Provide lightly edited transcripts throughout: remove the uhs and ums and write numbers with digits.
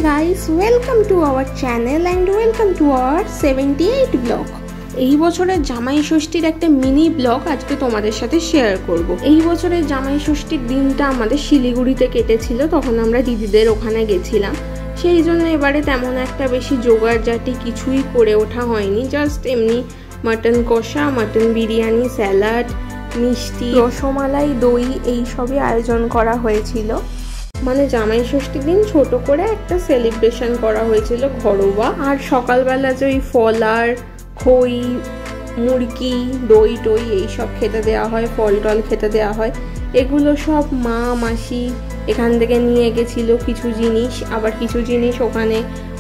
guys, welcome to our channel and welcome to our 78 vlog. এই বছরের জামাই ষষ্ঠীর একটা মিনি ব্লগ আজকে তোমাদের সাথে শেয়ার করব। এই বছরের জামাই ষষ্ঠীর দিনটা আমাদের শিলিগুড়িতে কেটেছিল, তখন আমরা দিদিদের ওখানে গেছিলাম। সেই জন্য এবারে তেমন একটা বেশি জোগাড়জাটি কিছুই করে ওঠা হয়নি, জাস্ট এমনি মাটন কষা, মাটন বিরিয়ানি, স্যালাড, মিষ্টি, রসমালাই, দই এই সবই আয়োজন করা হয়েছিল। মানে জামাই ষষ্ঠীর দিন ছোট করে একটা সেলিব্রেশন করা হয়েছিল ঘরোয়া। আর সকালবেলা যে ওই ফলার, খই, মুরগি, দই টই এইসব খেতে দেওয়া হয়, ফল টল খেতে দেওয়া হয়, এগুলো সব মা মাসি এখান থেকে নিয়ে গেছিলো কিছু জিনিস। আবার কিছু জিনিস ওখানে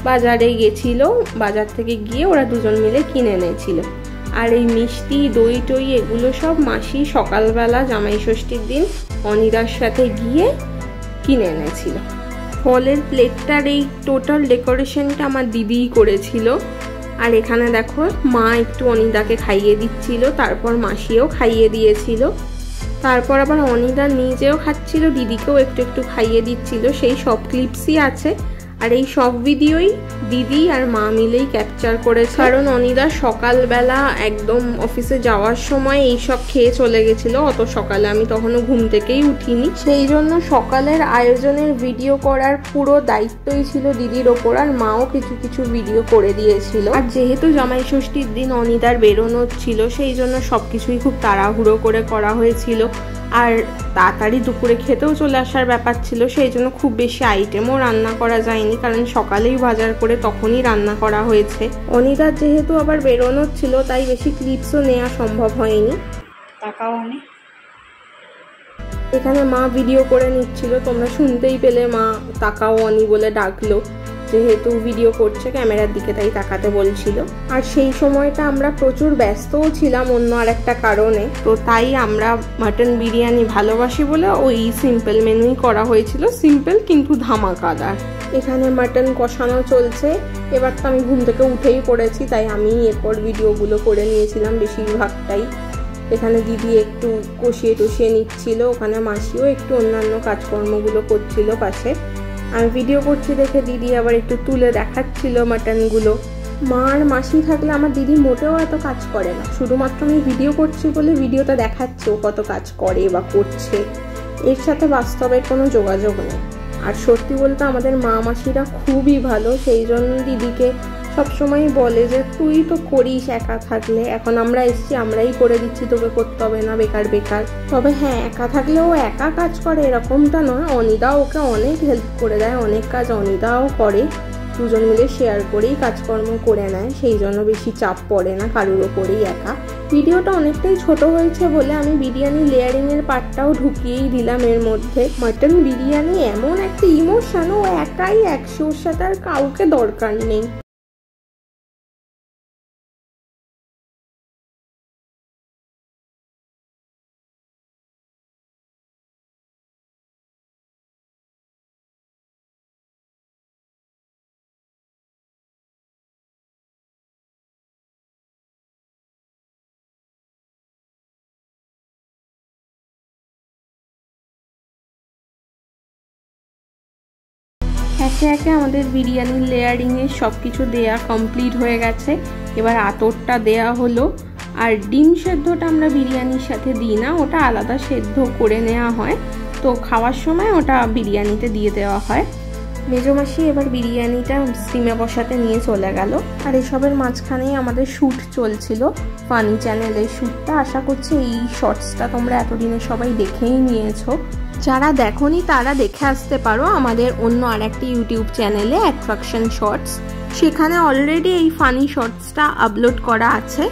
বাজারে গেছিল, বাজার থেকে গিয়ে ওরা দুজন মিলে কিনে এনেছিল। আর এই মিষ্টি, দই টই এগুলো সব মাসি সকালবেলা জামাই ষষ্ঠীর দিন অনিদার সাথে গিয়ে কিনে এনেছিল। ফলের প্লেটটার এই টোটাল ডেকোরেশনটা আমার দিদিই করেছিল। আর এখানে দেখো মা একটু অনিদাকে খাইয়ে দিচ্ছিল, তারপর মাসিও খাইয়ে দিয়েছিল, তারপর আবার অনিদা নিজেও খাচ্ছিল, দিদিকেও একটু একটু খাইয়ে দিচ্ছিল। সেই সব ক্লিপসই আছে। আর এই সব ভিডিওই দিদি আর মা মিলেই ক্যাপচার করেছে, কারণ অনিদা সকালবেলা একদম অফিসে যাওয়ার সময় এইসব খেয়ে চলে গেছিল। অত সকালে আমি তখনও ঘুম থেকেই উঠিনি, সেই জন্য সকালের আয়োজনের ভিডিও করার পুরো দায়িত্বই ছিল দিদির ওপর। আর মাও কিছু কিছু ভিডিও করে দিয়েছিল। আর যেহেতু জামাই ষষ্ঠীর দিন অনিদার বেরোনো ছিল, সেই জন্য সবকিছুই খুব তাড়াহুড়ো করে করা হয়েছিল। আর তাড়াতাড়ি দুপুরে খেতেও চলে আসার ব্যাপার ছিল, সেই জন্য খুব বেশি আইটেমও রান্না করা যায়নি, কারণ সকালেই বাজার করে তখনই রান্না করা হয়েছে। অনিদার যেহেতু আবার বেরোনোর ছিল, তাই বেশি ক্লিপসও নেওয়া সম্ভব হয়নি। তাকাও আমি এখানে মা ভিডিও করে নিচ্ছিল, তোমরা শুনতেই পেলে মা তাকাও অনি বলে ডাকলো, যেহেতু ভিডিও করছে ক্যামেরার দিকে তাই তাকাতে বলছিল। আর সেই সময়টা আমরা প্রচুর ব্যস্তও ছিলাম অন্য আর একটা কারণে, তো তাই আমরা মাটন বিরিয়ানি ভালোবাসি বলে ওই সিম্পল মেনুই করা হয়েছিল, সিম্পল কিন্তু ধামাকাদার। এখানে মাটন কষানো চলছে। এবার তো আমি ঘুম থেকে উঠেই পড়েছি, তাই আমি এরপর ভিডিওগুলো করে নিয়েছিলাম বেশিরভাগটাই। এখানে দিদি একটু কষিয়ে টষিয়ে নিচ্ছিল, ওখানে মাসিও একটু অন্যান্য কাজকর্মগুলো করছিল পাশে। আমি ভিডিও করছি দেখে দিদি আবার একটু তুলে দেখাচ্ছিল মাটনগুলো। মা আর মাসি থাকলে আমার দিদি মোটেও এত কাজ করে না, শুধুমাত্র আমি ভিডিও করছি বলে ভিডিওটা দেখাচ্ছে ও কত কাজ করে বা করছে, এর সাথে বাস্তবের কোনো যোগাযোগ নেই। আর সত্যি বলতে আমাদের মা মাসিরা খুবই ভালো, সেই জন্য দিদিকে সবসময় বলে যে তুই তো করিস একা থাকলে, এখন আমরা এসছি আমরাই করে দিচ্ছি, তোকে করতে হবে না বেকার বেকার। তবে হ্যাঁ, একা থাকলে ও একা কাজ করে এরকমটা নয়, অনিদাও ওকে অনেক হেল্প করে দেয়, অনেক কাজ অনিদাও করে, দুজন মিলে শেয়ার করেই কাজকর্ম করে নেয়, সেই জন্য বেশি চাপ পড়ে না কারোর ওপরেই একা। ভিডিওটা অনেকটাই ছোট হয়েছে বলে আমি বিরিয়ানি লেয়ারিংয়ের পার্টটাও ঢুকিয়েই দিলাম এর মধ্যে। মাটন বিরিয়ানি এমন একটা ইমোশন, ও একাই 100-র সাথে আর কাউকে দরকার নেই। একে একে আমাদের বিরিয়ানির লেয়ারিংয়ের সব কিছু দেয়া কমপ্লিট হয়ে গেছে। এবার আতরটা দেয়া হলো। আর ডিম সেদ্ধটা আমরা বিরিয়ানির সাথে দিই না, ওটা আলাদা সেদ্ধ করে নেওয়া হয়, তো খাওয়ার সময় ওটা বিরিয়ানিতে দিয়ে দেওয়া হয়। মেজমাসি এবার বিরিয়ানিটা স্টিমে বসাতে নিয়ে চলে গেল। আর এসবের মাঝখানেই আমাদের শ্যুট চলছিল, ফানি চ্যানেলের শ্যুটটা। আশা করছি এই শর্টসটা তোমরা এতদিনে সবাই দেখেই নিয়েছো, যারা দেখোনি তারা দেখে আসতে পারো আমাদের অন্য আর একটা ইউটিউব চ্যানেলে, অ্যাট্রাকশন শর্টস, সেখানে অলরেডি এই ফানি শর্টসটা আপলোড করা আছে।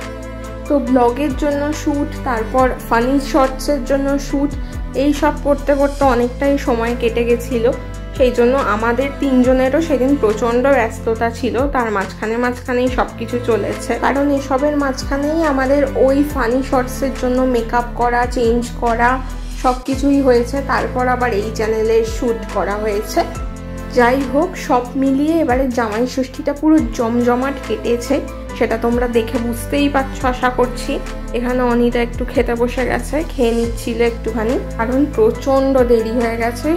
তো ব্লগের জন্য শ্যুট, তারপর ফানি শর্টসের জন্য শ্যুট, এই সব করতে করতে অনেকটাই সময় কেটে গেছিলো, সেই জন্য আমাদের তিনজনেরও সেদিন প্রচণ্ড ব্যস্ততা ছিল। তার মাঝখানেই সব কিছু চলেছে, কারণ এসবের মাঝখানেই আমাদের ওই ফানি শর্টসের জন্য মেকআপ করা, চেঞ্জ করা সব কিছুই হয়েছে, তারপর আবার এই চ্যানেলের শ্যুট করা হয়েছে। যাই হোক, সব মিলিয়ে এবারে জামাই ষষ্ঠীটা পুরো জমজমাট কেটেছে, সেটা তোমরা দেখে বুঝতেই পারছো আশা করছি। এখানে অনিতা একটু খেতে বসে গেছে, খেয়ে নিচ্ছিল একটুখানি, কারণ প্রচণ্ড দেরি হয়ে গেছে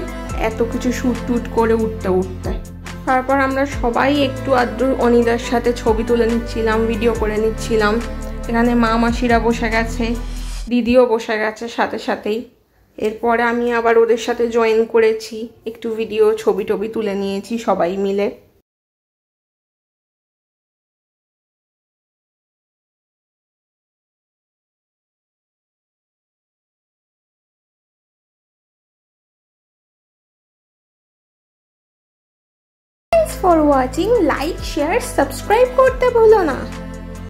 এত কিছু শ্যুট টুট করে উঠতে উঠতে। তারপর আমরা সবাই একটু আধটু অনিদার সাথে ছবি তুলে নিচ্ছিলাম, ভিডিও করে নিচ্ছিলাম। এখানে মা মাসিরা বসে গেছে, দিদিও বসে গেছে সাথে সাথেই। এরপরে আমি আবার ওদের সাথে জয়েন করেছি, একটু ভিডিও ছবি টবি তুলে নিয়েছি সবাই মিলে। Thanks for watching, like, share, subscribe করতে ভুলো না।